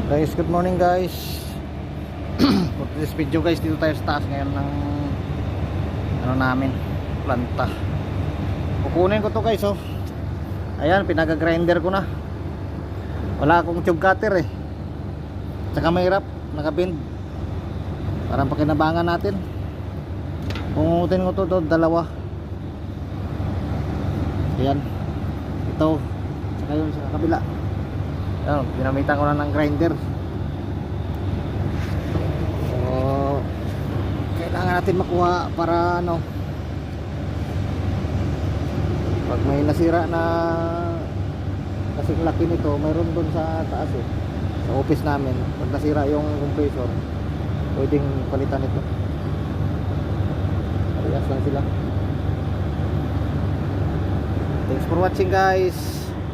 Guys, good morning guys. For this video guys, dito tayo sa taas ngayon ng ano namin, planta. Kukunin ko to guys, oh. Ayan, pinag-grinder ko na. Wala akong tube cutter eh. Tsaka mahirap, naka-bend. Parang pakinabangan natin. Pungutin ko to, dalawa. Ayan. Ito. Tsaka yun sa kabila. Ayan, ginamitan ko na ng grinder. So, kailangan natin makuha para ano, pag may nasira na kasing laki nito, mayroon doon sa taas eh, sa office namin. Pag nasira yung compressor, pwedeng palitan ito. Parehas lang sila. Thanks for watching guys.